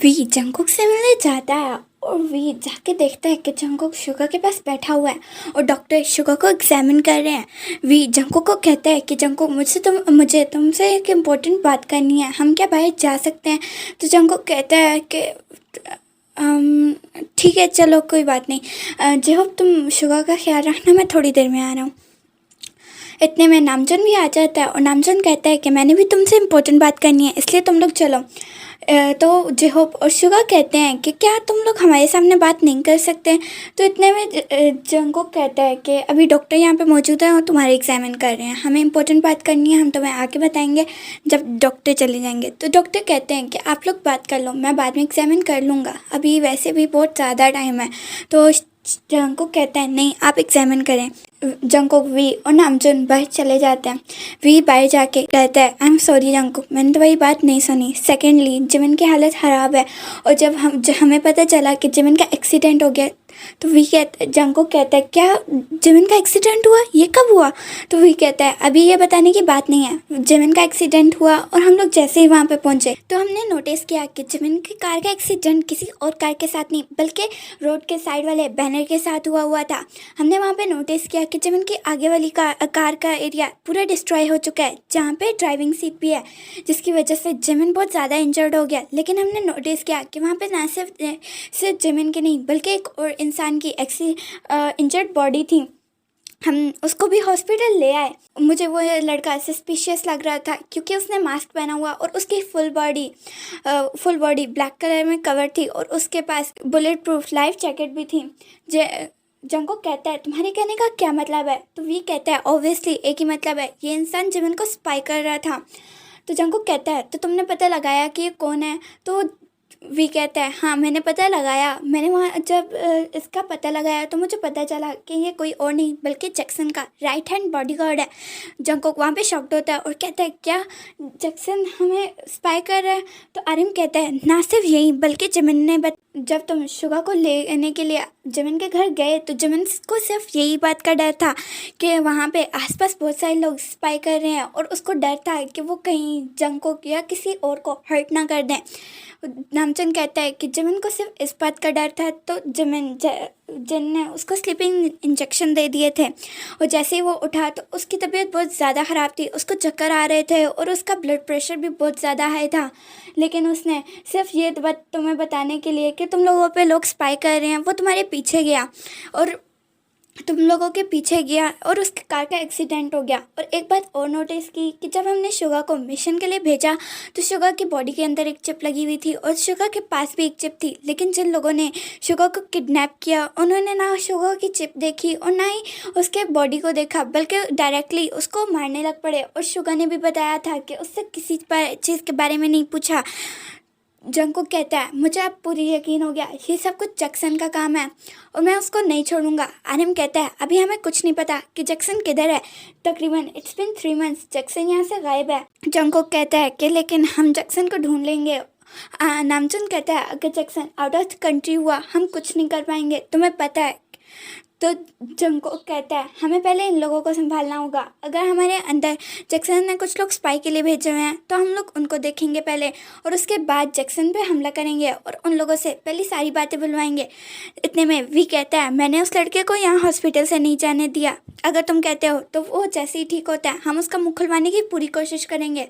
We Jungkook से मिलने जाता है और वी जाके देखता है कि जंगकुक शुगा के पास बैठा हुआ है और डॉक्टर शुगा को एग्जामिन कर रहे हैं। वी जंगकुक को कहता है कि जंगकुक मुझे तुमसे एक इम्पोर्टेंट बात करनी है, हम क्या बाहर जा सकते हैं? तो जंगकुक कहता है कि ठीक है, चलो कोई बात नहीं। जेहोप तुम शुगा का ख्याल रखना, मैं थोड़ी देर में आ रहा हूँ। इतने में नामजन भी आ जाता है और नामजन कहता है कि मैंने भी तुमसे इम्पोर्टेंट बात करनी है, इसलिए तुम लोग चलो। तो जेहोप और शुगा कहते हैं कि क्या तुम लोग हमारे सामने बात नहीं कर सकते? तो इतने में जंगकुक कहता है कि अभी डॉक्टर यहाँ पे मौजूद है और तुम्हारे एग्जामिन कर रहे हैं, हमें इम्पोर्टेंट बात करनी है, हम तुम्हें आके बताएंगे जब डॉक्टर चले जाएंगे। तो डॉक्टर कहते हैं कि आप लोग बात कर लो, मैं बाद में एग्जामिन कर लूँगा, अभी वैसे भी बहुत ज़्यादा टाइम है। तो जंगकुक कहता है नहीं, आप एग्जामिन करें। जंगकुक वी और नामजून बाहर चले जाते हैं। वी बाहर जाके कहता है आई एम सॉरी जंगकुक, मैंने तुम्हारी बात नहीं सुनी। सेकेंडली जिमिन की हालत ख़राब है और जब हमें पता चला कि जिमिन का एक्सीडेंट हो गया तो वी जंगकुक कहता है क्या जिमिन का एक्सीडेंट हुआ, ये कब हुआ? तो वी कहता है अभी ये बताने की बात नहीं है, जिमिन का एक्सीडेंट हुआ और हम लोग जैसे ही वहाँ पे पहुँचे तो हमने नोटिस किया कि जिमिन की कार का एक्सीडेंट किसी और कार के साथ नहीं बल्कि रोड के साइड वाले बैनर के साथ हुआ था। हमने वहाँ पे नोटिस किया कि जिमिन की आगे वाली कार का एरिया पूरा डिस्ट्रॉय हो चुका है, जहाँ पे ड्राइविंग सीट भी है, जिसकी वजह से जिमिन बहुत ज़्यादा इंजर्ड हो गया। लेकिन हमने नोटिस किया कि वहाँ पे ना सिर्फ जिमिन की नहीं बल्कि एक और इंसान की इंजर्ड बॉडी थी। हम उसको भी हॉस्पिटल ले आए। मुझे वो लड़का सस्पिशियस लग रहा था क्योंकि उसने मास्क पहना हुआ और उसकी फुल बॉडी ब्लैक कलर में कवर थी और उसके पास बुलेट प्रूफ लाइफ जैकेट भी थी। जंगकुक कहता है तुम्हारे कहने का क्या मतलब है? तो वी कहता है ऑब्वियसली एक ही मतलब है, ये इंसान जिमिन को स्पाई कर रहा था। तो जंगकुक कहता है तो तुमने पता लगाया कि ये कौन है? तो वी कहता है हाँ, मैंने पता लगाया। मैंने वहाँ जब इसका पता लगाया तो मुझे पता चला कि ये कोई और नहीं बल्कि जैक्सन का राइट हैंड बॉडीगार्ड है। जंगकुक वहाँ पे शॉक्ड होता है और कहता है क्या जैक्सन हमें स्पाई कर रहा है? तो आर्यन कहता है ना सिर्फ यही बल्कि जिमिन ने जब तुम शुगा को लेने के लिए जिमिन के घर गए तो जिमिन को सिर्फ यही बात का डर था कि वहाँ पे आसपास बहुत सारे लोग स्पाई कर रहे हैं और उसको डर था कि वो कहीं जंगकुक या किसी और को हर्ट ना कर दें। नामचंद कहता है कि जिमिन को सिर्फ इस बात का डर था तो जिन ने उसको स्लीपिंग इंजेक्शन दे दिए थे और जैसे ही वो उठा तो उसकी तबीयत बहुत ज़्यादा ख़राब थी, उसको चक्कर आ रहे थे और उसका ब्लड प्रेशर भी बहुत ज़्यादा हाई था। लेकिन उसने सिर्फ ये बात तुम्हें बताने के लिए कि तुम लोगों पे लोग स्पाई कर रहे हैं वो तुम्हारे पीछे गया और तुम लोगों के पीछे गया और उसकी कार का एक्सीडेंट हो गया। और एक बात और नोटिस की कि जब हमने शुगा को मिशन के लिए भेजा तो शुगा की बॉडी के अंदर एक चिप लगी हुई थी और शुगा के पास भी एक चिप थी, लेकिन जिन लोगों ने शुगा को किडनैप किया उन्होंने ना शुगा की चिप देखी और ना ही उसके बॉडी को देखा बल्कि डायरेक्टली उसको मारने लग पड़े। और शुगा ने भी बताया था कि उससे किसी चीज़ के बारे में नहीं पूछा। जंगकुक कहता है मुझे अब पूरी यकीन हो गया ये सब कुछ जैक्सन का काम है और मैं उसको नहीं छोड़ूंगा। आर्यन कहता है अभी हमें कुछ नहीं पता कि जैक्सन किधर है, तकरीबन इट्स बिन 3 मंथ्स जैक्सन यहाँ से गायब है। जंगकुक कहता है कि लेकिन हम जैक्सन को ढूंढ लेंगे। नामचंद कहता है अगर जैक्सन आउट ऑफ कंट्री हुआ हम कुछ नहीं कर पाएंगे, तुम्हें पता है। तो जंगकुक कहता है हमें पहले इन लोगों को संभालना होगा, अगर हमारे अंदर जैक्सन ने कुछ लोग स्पाई के लिए भेजे हुए हैं तो हम लोग उनको देखेंगे पहले और उसके बाद जैक्सन पे हमला करेंगे और उन लोगों से पहले सारी बातें बुलवाएंगे। इतने में वी कहता है मैंने उस लड़के को यहाँ हॉस्पिटल से नहीं जाने दिया, अगर तुम कहते हो तो वो जैसे ही ठीक होता है हम उसका मुँह खुलवाने की पूरी कोशिश करेंगे।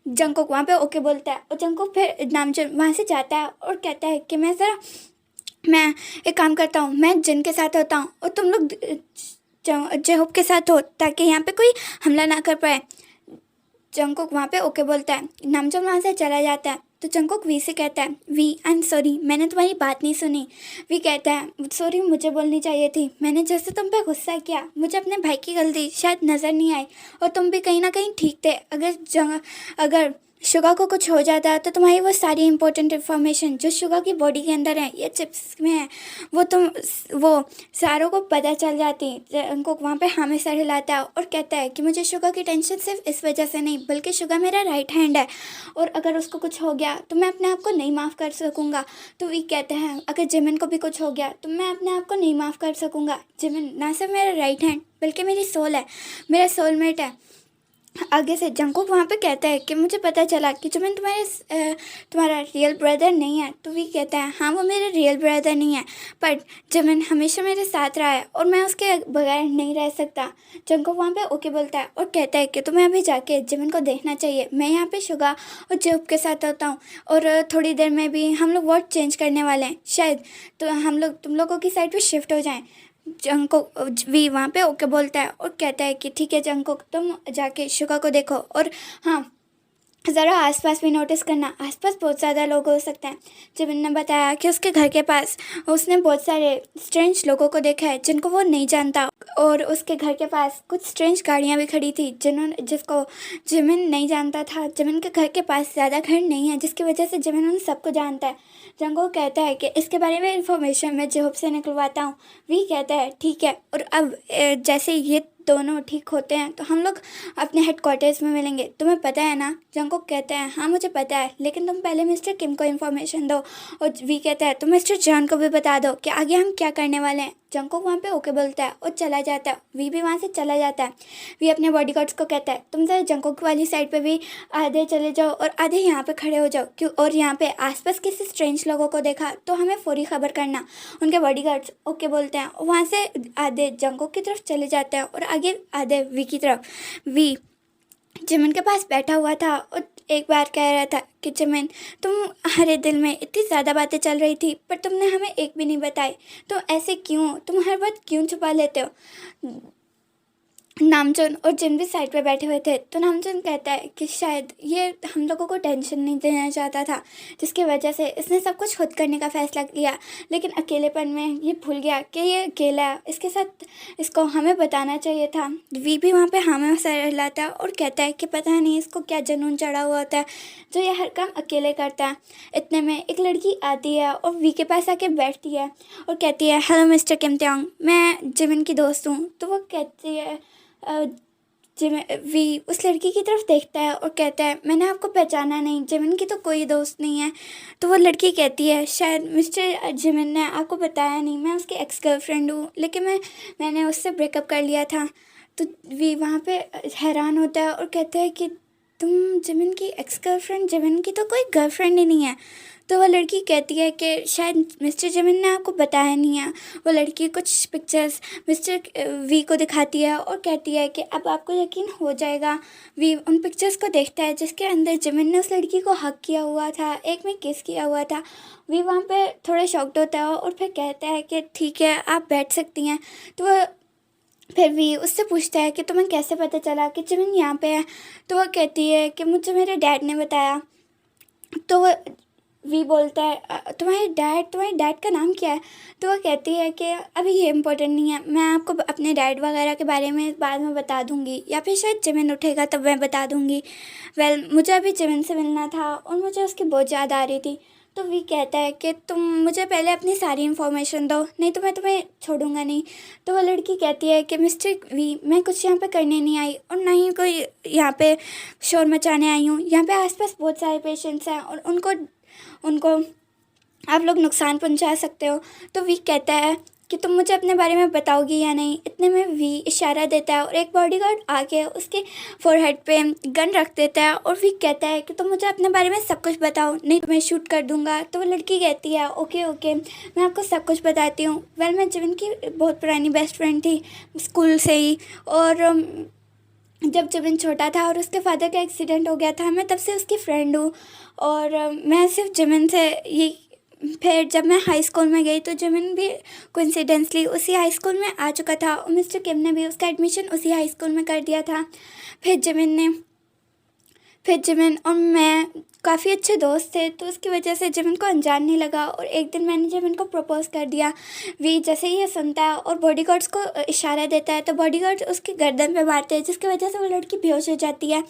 जंगकुक वहाँ पर ओके बोलता है और जंगकुक फिर नामचंद वहाँ से जाता है और कहता है कि मैं एक काम करता हूँ, मैं जिन के साथ होता हूँ और तुम लोग जेहोप के साथ हो ताकि यहाँ पे कोई हमला ना कर पाए। जंगकुक वहाँ पे ओके बोलता है। नामचंद वहाँ से चला जाता है तो जंगकुक वी से कहता है वी आई एम सॉरी, मैंने तुम्हारी बात नहीं सुनी। वी कहता है सॉरी, मुझे बोलनी चाहिए थी, मैंने जैसे तुम पे गुस्सा किया, मुझे अपने भाई की गलती शायद नज़र नहीं आई और तुम भी कहीं ना कहीं ठीक थे। अगर शुगा को कुछ हो जाता तो तुम्हारी वो सारी इंपॉर्टेंट इन्फॉर्मेशन जो शुगा की बॉडी के अंदर है या चिप्स में है वो सारों को पता चल जाती। उनको वहाँ पे हमेशा हिलाता है और कहता है कि मुझे शुगा की टेंशन सिर्फ इस वजह से नहीं बल्कि शुगा मेरा राइट हैंड है और अगर उसको कुछ हो गया तो मैं अपने आप को नहीं माफ़ कर सकूँगा। तो वी कहते हैं अगर जिमिन को भी कुछ हो गया तो मैं अपने आप को नहीं माफ़ कर सकूँगा। जिमिन ना सिर्फ मेरा राइट हैंड बल्कि मेरी सोल है, मेरा सोलमेट है। आगे से जंगकुक वहाँ पे कहता है कि मुझे पता चला कि जिमिन तुम्हारा रियल ब्रदर नहीं है। तो वी कहता है हाँ वो मेरे रियल ब्रदर नहीं है, पर जिमिन हमेशा मेरे साथ रहा है और मैं उसके बगैर नहीं रह सकता। जंगकुक वहाँ पे ओके बोलता है और कहता है कि तुम्हें अभी जाके जिमिन को देखना चाहिए। मैं यहाँ पे शुगा और जेहूब के साथ होता हूँ और थोड़ी देर में भी हम लोग वर्ड चेंज करने वाले हैं, शायद तो हम लोग तुम लोगों की साइड पे शिफ्ट हो जाएं। जंगकुक वी वहाँ पे ओके बोलता है और कहता है कि ठीक है जंगकुक, तुम जाके शुगा को देखो और हाँ ज़रा आसपास भी नोटिस करना, आसपास बहुत ज़्यादा लोग हो सकते हैं। जिमिन ने बताया कि उसके घर के पास उसने बहुत सारे स्ट्रेंज लोगों को देखा है जिनको वो नहीं जानता और उसके घर के पास कुछ स्ट्रेंज गाड़ियाँ भी खड़ी थी जिसको जिमिन नहीं जानता था। जिमिन के घर के पास ज़्यादा घर नहीं है जिसकी वजह से जिमिन उन सबको जानता है। जंगो कहता है कि इसके बारे में इंफॉर्मेशन मैं जेहूब से निकलवाता हूँ। वी कहता है ठीक है, और अब जैसे ये दोनों ठीक होते हैं तो हम लोग अपने हेडक्वार्टर्स में मिलेंगे, तुम्हें पता है ना। जंगकुक कहता है हाँ मुझे पता है, लेकिन तुम पहले मिस्टर किम को इन्फॉर्मेशन दो। और वी कहता है तुम मिस्टर जॉन को भी बता दो कि आगे हम क्या करने वाले हैं। जंगकुक वहाँ पे ओके बोलता है और चला जाता है। वी भी वहाँ से चला जाता है। वी अपने बॉडीगार्ड्स को कहता है तुम जरा जंगकुक वाली साइड पे भी आधे चले जाओ और आधे यहाँ पे खड़े हो जाओ, क्यों और यहाँ पे आसपास किसी स्ट्रेंज लोगों को देखा तो हमें फौरी खबर करना। उनके बॉडीगार्ड्स ओके बोलते हैं और वहाँ से आधे जंगकुक की तरफ चले जाते हैं और आगे आधे वी की तरफ। वी जिमिन के पास बैठा हुआ था और एक बार कह रहा था कि जिमिन तुम्हारे दिल में इतनी ज़्यादा बातें चल रही थी पर तुमने हमें एक भी नहीं बताई, तो ऐसे क्यों, तुम हर बात क्यों छुपा लेते हो। नामचुन और जिन भी साइड पे बैठे हुए थे तो नामचुन कहता है कि शायद ये हम लोगों को टेंशन नहीं देना चाहता था जिसकी वजह से इसने सब कुछ खुद करने का फैसला किया, लेकिन अकेलेपन में ये भूल गया कि ये अकेला है, इसके साथ इसको हमें बताना चाहिए था। वी भी वहाँ पे हमें सर हिलाता है और कहता है कि पता नहीं इसको क्या जुनून चढ़ा हुआ होता है जो ये हर काम अकेले करता है। इतने में एक लड़की आती है और वी के पास आके बैठती है और कहती है हेलो मिस्टर किम त्योंग, मैं जिमिन की दोस्त हूँ। तो वो कहती है जिमिन वी उस लड़की की तरफ देखता है और कहता है मैंने आपको पहचाना नहीं, जिमिन की तो कोई दोस्त नहीं है। तो वो लड़की कहती है शायद मिस्टर जिमिन ने आपको बताया नहीं, मैं उसकी एक्स गर्लफ्रेंड हूँ, लेकिन मैंने उससे ब्रेकअप कर लिया था। तो वी वहाँ पे हैरान होता है और कहता है कि तुम जिमिन की एक्स गर्लफ्रेंड, जिमिन की तो कोई गर्लफ्रेंड ही नहीं है। तो वह लड़की कहती है कि शायद मिस्टर जिमिन ने आपको बताया नहीं है। वो लड़की कुछ पिक्चर्स मिस्टर वी को दिखाती है और कहती है कि अब आपको यकीन हो जाएगा। वी उन पिक्चर्स को देखता है जिसके अंदर जिमिन ने उस लड़की को हक किया हुआ था, एक में किस किया हुआ था। वी वहाँ पे थोड़ा शॉक्ड होता है और फिर कहता है कि ठीक है आप बैठ सकती हैं। तो वह फिर भी उससे पूछता है कि तुम्हें कैसे पता चला कि जिमिन यहाँ पे है। तो वह कहती है कि मुझे मेरे डैड ने बताया। तो वह वी बोलता है तुम्हारे डैड का नाम क्या है। तो वह कहती है कि अभी ये इम्पोर्टेंट नहीं है, मैं आपको अपने डैड वगैरह के बारे में बाद में बता दूंगी, या फिर शायद जिमिन उठेगा तब मैं बता दूंगी। मुझे अभी जिमिन से मिलना था और मुझे उसकी बहुत याद आ रही थी। तो वी कहता है कि तुम मुझे पहले अपनी सारी इन्फॉर्मेशन दो, नहीं तो मैं तुम्हें छोड़ूंगा नहीं। तो वह लड़की कहती है कि मिस्टर वी मैं कुछ यहाँ पे करने नहीं आई और ना ही कोई यहाँ पे शोर मचाने आई हूँ। यहाँ पे आसपास बहुत सारे पेशेंट्स हैं और उनको आप लोग नुकसान पहुंचा सकते हो। तो वी कहता है कि तुम मुझे अपने बारे में बताओगी या नहीं। इतने में वी इशारा देता है और एक बॉडीगार्ड आके उसके फोरहेड पे गन रख देता है और वी कहता है कि तुम मुझे अपने बारे में सब कुछ बताओ, नहीं तो मैं शूट कर दूंगा। तो वो लड़की कहती है ओके ओके मैं आपको सब कुछ बताती हूँ। मैं जिमिन की बहुत पुरानी बेस्ट फ्रेंड थी स्कूल से ही, और जब जिमिन छोटा था और उसके फादर का एक्सीडेंट हो गया था मैं तब से उसकी फ्रेंड हूँ। और मैं सिर्फ जिमिन से ये फिर जब मैं हाई स्कूल में गई तो जिमिन भी कोइंसिडेंसली उसी हाई स्कूल में आ चुका था और मिस्टर किम ने भी उसका एडमिशन उसी हाई स्कूल में कर दिया था। फिर जिमिन और मैं काफ़ी अच्छे दोस्त थे, तो उसकी वजह से जिमिन को अनजान नहीं लगा और एक दिन मैंने जिमिन को प्रपोज कर दिया। वी जैसे ही ये सुनता है और बॉडीगार्ड्स को इशारा देता है तो बॉडीगार्ड्स उसकी गर्दन पे मारते हैं जिसकी वजह से वो लड़की बेहोश हो जाती है।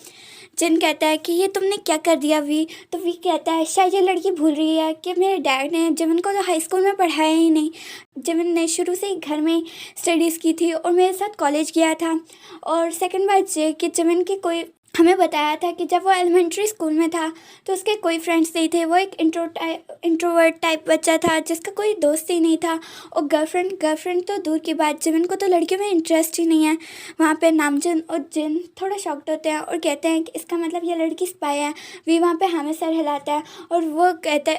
जिन कहता है कि ये तुमने क्या कर दिया वी। तो वी कहता है शायद ये लड़की भूल रही है कि मेरे डैड ने जिमिन को तो हाई स्कूल में पढ़ाया ही नहीं। जिमिन ने शुरू से ही घर में स्टडीज़ की थी और मेरे साथ कॉलेज गया था। और सेकंड बात ये कि जिमिन की कोई हमें बताया था कि जब वो एलिमेंट्री स्कूल में था तो उसके कोई फ्रेंड्स नहीं थे। वो एक इंट्रोवर्ट टाइप बच्चा था जिसका कोई दोस्त ही नहीं था। और गर्लफ्रेंड तो दूर की बात, जिन को तो लड़कियों में इंटरेस्ट ही नहीं है। वहाँ पे नामजुन और जिन थोड़ा शॉक्ड होते हैं और कहते हैं कि इसका मतलब ये लड़की स्पाई है। वी वहाँ पे हमें सर हिलाता है और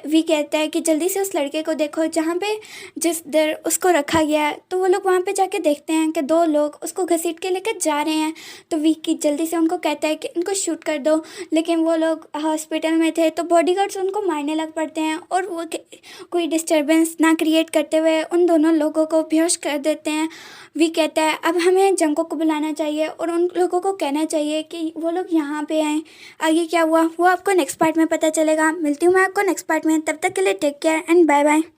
वी कहता है कि जल्दी से उस लड़के को देखो जहाँ पे जिस देर उसको रखा गया है। तो वो लोग वहाँ पे जाके देखते हैं कि दो लोग उसको घसीट के लेकर जा रहे हैं। तो वी की जल्दी से उनको कहता है कि इनको शूट कर दो, लेकिन वो लोग हॉस्पिटल में थे तो बॉडीगार्ड्स उनको मारने लग पड़ते हैं और वो कोई डिस्टरबेंस ना क्रिएट करते हुए उन दोनों लोगों को बेहोश कर देते हैं। वी कहता है अब हमें जंगों को बुलाना चाहिए और उन लोगों को कहना चाहिए कि वो लोग यहाँ पे आएँ। आगे क्या हुआ वो आपको नेक्स्ट पार्ट में पता चलेगा। मिलती हूँ मैं आपको नेक्स्ट पार्ट में, तब तक के लिए take care and bye bye.